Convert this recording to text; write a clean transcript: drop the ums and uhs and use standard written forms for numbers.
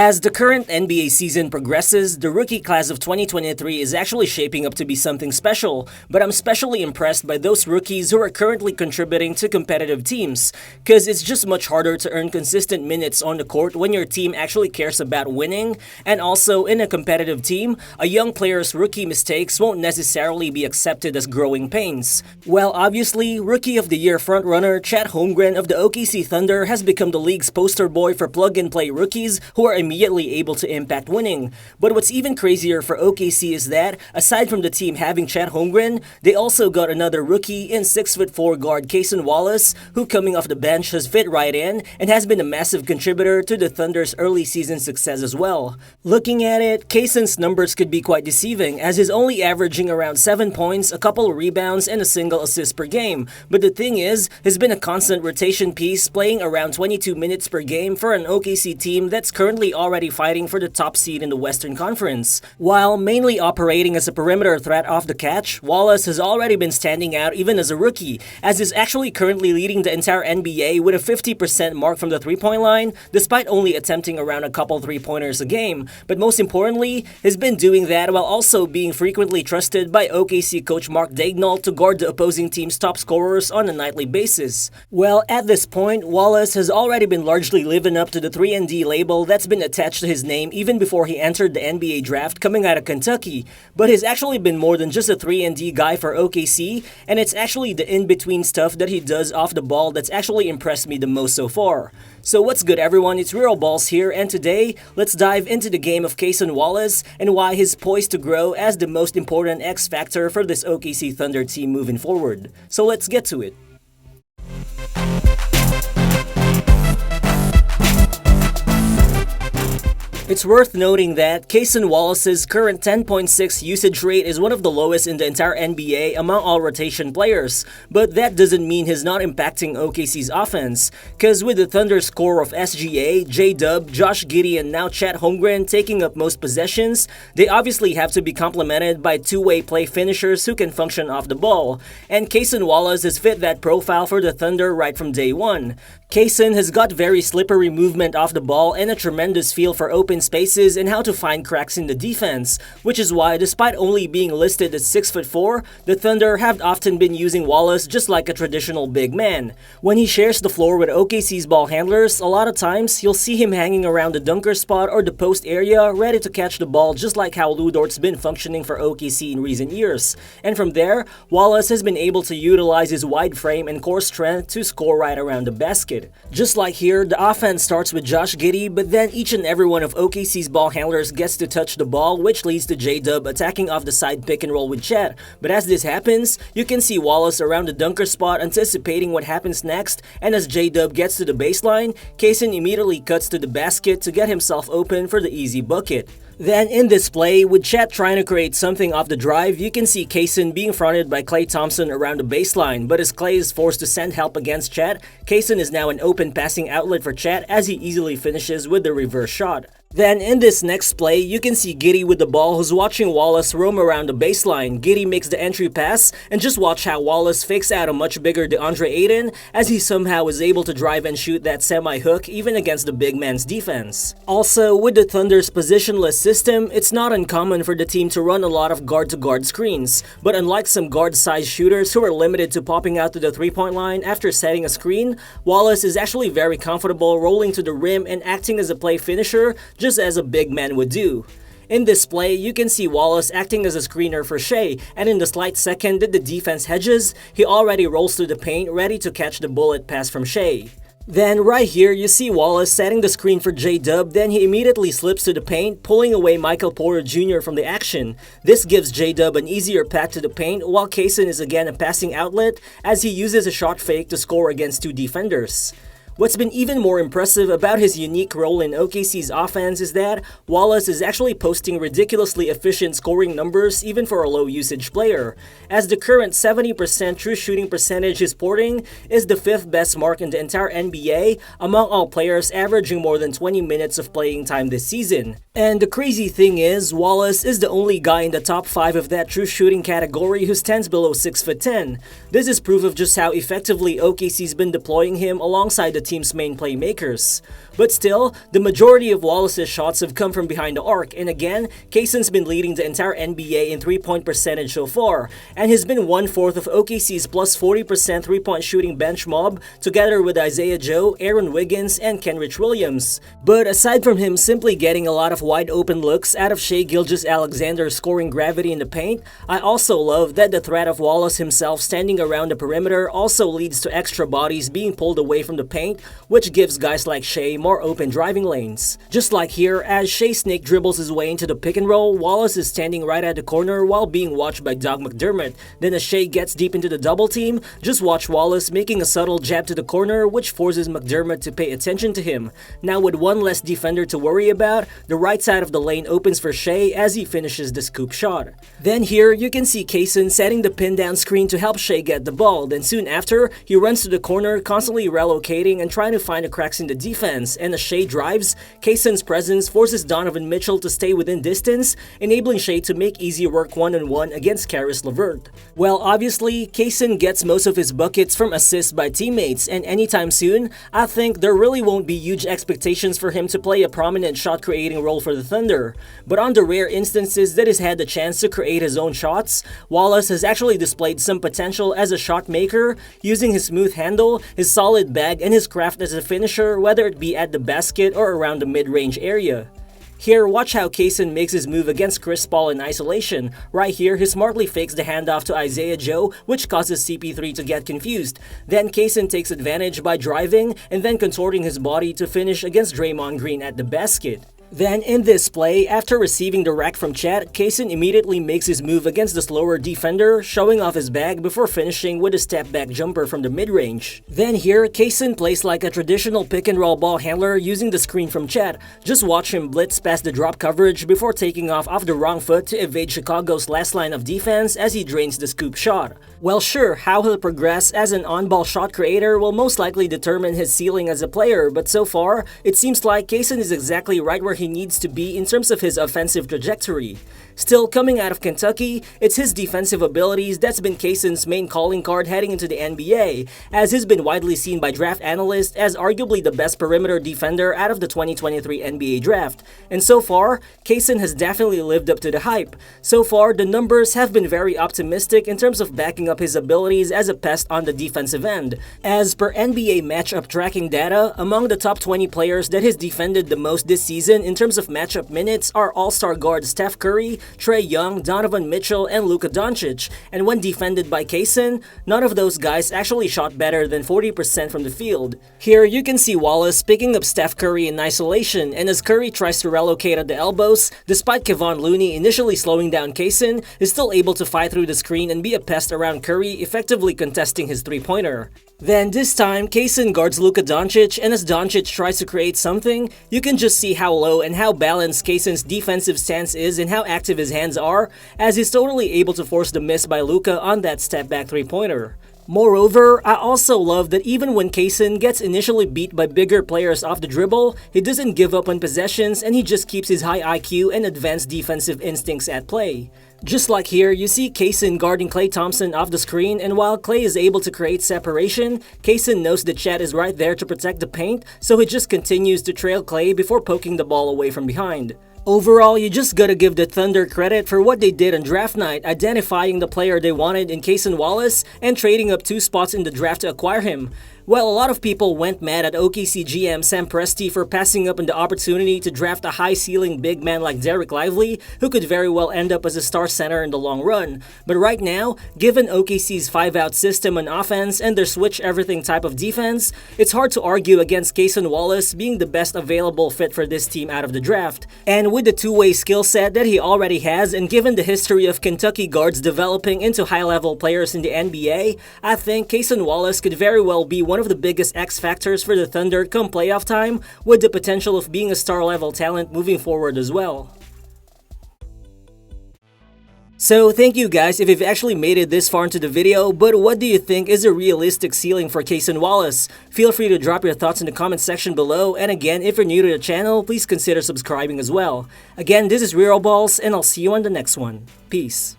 As the current NBA season progresses, the rookie class of 2023 is actually shaping up to be something special, but I'm especially impressed by those rookies who are currently contributing to competitive teams, because it's just much harder to earn consistent minutes on the court when your team actually cares about winning, and also in a competitive team, a young player's rookie mistakes won't necessarily be accepted as growing pains. Well, obviously, Rookie of the Year frontrunner Chet Holmgren of the OKC Thunder has become the league's poster boy for plug-and-play rookies who are immediately able to impact winning. But what's even crazier for OKC is that, aside from the team having Chet Holmgren, they also got another rookie in 6'4" guard Cason Wallace, who coming off the bench has fit right in and has been a massive contributor to the Thunder's early season success as well. Looking at it, Cason's numbers could be quite deceiving, as he's only averaging around 7 points, a couple of rebounds, and a single assist per game. But the thing is, he's been a constant rotation piece, playing around 22 minutes per game for an OKC team that's currently already fighting for the top seed in the Western Conference. While mainly operating as a perimeter threat off the catch, Wallace has already been standing out even as a rookie, as he's actually currently leading the entire NBA with a 50% mark from the three-point line, despite only attempting around a couple three-pointers a game. But most importantly, he's been doing that while also being frequently trusted by OKC coach Mark Daigneault to guard the opposing team's top scorers on a nightly basis. Well, at this point, Wallace has already been largely living up to the 3-and-D label that's been attached to his name even before he entered the NBA draft coming out of Kentucky. But he's actually been more than just a 3-and-D guy for OKC, and it's actually the in-between stuff that he does off the ball that's actually impressed me the most so far. So what's good, everyone? It's Real Balls here, and today, let's dive into the game of Cason Wallace and why he's poised to grow as the most important X factor for this OKC Thunder team moving forward. So let's get to it. It's worth noting that Cason Wallace's current 10.6 usage rate is one of the lowest in the entire NBA among all rotation players, but that doesn't mean he's not impacting OKC's offense, cause with the Thunder's core of SGA, J-Dub, Josh Giddey, and now Chet Holmgren taking up most possessions, they obviously have to be complemented by two-way play finishers who can function off the ball, and Cason Wallace has fit that profile for the Thunder right from day one. Cason has got very slippery movement off the ball and a tremendous feel for open spaces and how to find cracks in the defense, which is why despite only being listed as 6'4", the Thunder have often been using Wallace just like a traditional big man. When he shares the floor with OKC's ball handlers, a lot of times you'll see him hanging around the dunker spot or the post area ready to catch the ball, just like how Lu Dort's been functioning for OKC in recent years. And from there, Wallace has been able to utilize his wide frame and core strength to score right around the basket. Just like here, the offense starts with Josh Giddey, but then each and every one of OKC's ball handlers gets to touch the ball, which leads to J-Dub attacking off the side pick and roll with Chet. But as this happens, you can see Wallace around the dunker spot anticipating what happens next, and as J-Dub gets to the baseline, Cason immediately cuts to the basket to get himself open for the easy bucket. Then in this play, with Chet trying to create something off the drive, you can see Cason being fronted by Klay Thompson around the baseline, but as Klay is forced to send help against Chet, Cason is now an open passing outlet for Chet as he easily finishes with the reverse shot. Then in this next play, you can see Giddey with the ball who's watching Wallace roam around the baseline. Giddey makes the entry pass, and just watch how Wallace fakes out a much bigger DeAndre Ayton as he somehow is able to drive and shoot that semi-hook even against the big man's defense. Also, with the Thunder's positionless system, it's not uncommon for the team to run a lot of guard-to-guard screens, but unlike some guard-sized shooters who are limited to popping out to the three-point line after setting a screen, Wallace is actually very comfortable rolling to the rim and acting as a play finisher just as a big man would do. In this play, you can see Wallace acting as a screener for Shai, and in the slight second that the defense hedges, he already rolls to the paint ready to catch the bullet pass from Shai. Then right here, you see Wallace setting the screen for J-Dub, then he immediately slips to the paint, pulling away Michael Porter Jr. from the action. This gives J-Dub an easier path to the paint, while Cason is again a passing outlet as he uses a shot fake to score against two defenders. What's been even more impressive about his unique role in OKC's offense is that Wallace is actually posting ridiculously efficient scoring numbers even for a low-usage player, as the current 70% true shooting percentage he's sporting is the 5th best mark in the entire NBA among all players averaging more than 20 minutes of playing time this season. And the crazy thing is, Wallace is the only guy in the top 5 of that true shooting category who stands below 6'10". This is proof of just how effectively OKC's been deploying him alongside the team's main playmakers. But still, the majority of Wallace's shots have come from behind the arc, and again, Cason's been leading the entire NBA in three-point percentage so far, and has been 1/4 of OKC's plus 40% three-point shooting bench mob, together with Isaiah Joe, Aaron Wiggins, and Kenrich Williams. But aside from him simply getting a lot of wide-open looks out of Shai Gilgeous-Alexander scoring gravity in the paint, I also love that the threat of Wallace himself standing around the perimeter also leads to extra bodies being pulled away from the paint, which gives guys like Shai more open driving lanes. Just like here, as Shai snake dribbles his way into the pick and roll, Wallace is standing right at the corner while being watched by Doug McDermott. Then as Shai gets deep into the double team, just watch Wallace making a subtle jab to the corner, which forces McDermott to pay attention to him. Now with one less defender to worry about, the right side of the lane opens for Shai as he finishes the scoop shot. Then here, you can see Cason setting the pin down screen to help Shai get the ball. Then soon after, he runs to the corner, constantly relocating and trying to find the cracks in the defense. And as Shai drives, Cason's presence forces Donovan Mitchell to stay within distance, enabling Shai to make easy work one-on-one against Caris LeVert. Well, obviously, Cason gets most of his buckets from assists by teammates, and anytime soon, I think there really won't be huge expectations for him to play a prominent shot-creating role for the Thunder. But on the rare instances that he's had the chance to create his own shots, Wallace has actually displayed some potential as a shot maker, using his smooth handle, his solid bag, and his craft as a finisher, whether it be at the basket or around the mid-range area. Here, watch how Cason makes his move against Chris Paul in isolation. Right here, he smartly fakes the handoff to Isaiah Joe, which causes CP3 to get confused. Then Cason takes advantage by driving and then contorting his body to finish against Draymond Green at the basket. Then in this play, after receiving the rack from Chet, Cason immediately makes his move against the slower defender, showing off his bag before finishing with a step-back jumper from the mid-range. Then here, Cason plays like a traditional pick-and-roll ball handler using the screen from Chet. Just watch him blitz past the drop coverage before taking off the wrong foot to evade Chicago's last line of defense as he drains the scoop shot. Well, sure, how he'll progress as an on-ball shot creator will most likely determine his ceiling as a player, but so far, it seems like Cason is exactly right where he needs to be in terms of his offensive trajectory. Still, coming out of Kentucky, it's his defensive abilities that's been Cason's main calling card heading into the NBA, as he's been widely seen by draft analysts as arguably the best perimeter defender out of the 2023 NBA draft. And so far, Cason has definitely lived up to the hype. So far, the numbers have been very optimistic in terms of backing up his abilities as a pest on the defensive end. As per NBA matchup tracking data, among the top 20 players that has defended the most this season in terms of matchup minutes are all-star guards Steph Curry, Trae Young, Donovan Mitchell, and Luka Doncic, and when defended by Cason, none of those guys actually shot better than 40% from the field. Here, you can see Wallace picking up Steph Curry in isolation, and as Curry tries to relocate at the elbows, despite Kevon Looney initially slowing down Cason, is still able to fight through the screen and be a pest around Curry, effectively contesting his three-pointer. Then this time, Cason guards Luka Doncic, and as Doncic tries to create something, you can just see how low and how balanced Cason's defensive stance is and how active his hands are, as he's totally able to force the miss by Luka on that step-back three-pointer. Moreover, I also love that even when Cason gets initially beat by bigger players off the dribble, he doesn't give up on possessions and he just keeps his high IQ and advanced defensive instincts at play. Just like here, you see Cason guarding Klay Thompson off the screen, and while Klay is able to create separation, Cason knows that Chet is right there to protect the paint, so he just continues to trail Klay before poking the ball away from behind. Overall, you just gotta give the Thunder credit for what they did on draft night, identifying the player they wanted in Cason Wallace and trading up 2 spots in the draft to acquire him. Well, a lot of people went mad at OKC GM Sam Presti for passing up on the opportunity to draft a high-ceiling big man like Dereck Lively, who could very well end up as a star center in the long run. But right now, given OKC's 5-out system on offense and their switch-everything type of defense, it's hard to argue against Cason Wallace being the best available fit for this team out of the draft. And with the two-way skill set that he already has, and given the history of Kentucky guards developing into high-level players in the NBA, I think Cason Wallace could very well be one of the biggest X factors for the Thunder come playoff time, with the potential of being a star-level talent moving forward as well. So thank you guys if you've actually made it this far into the video, but what do you think is a realistic ceiling for Cason Wallace? Feel free to drop your thoughts in the comment section below, and again, if you're new to the channel, please consider subscribing as well. Again, this is Real Balls, and I'll see you on the next one. Peace.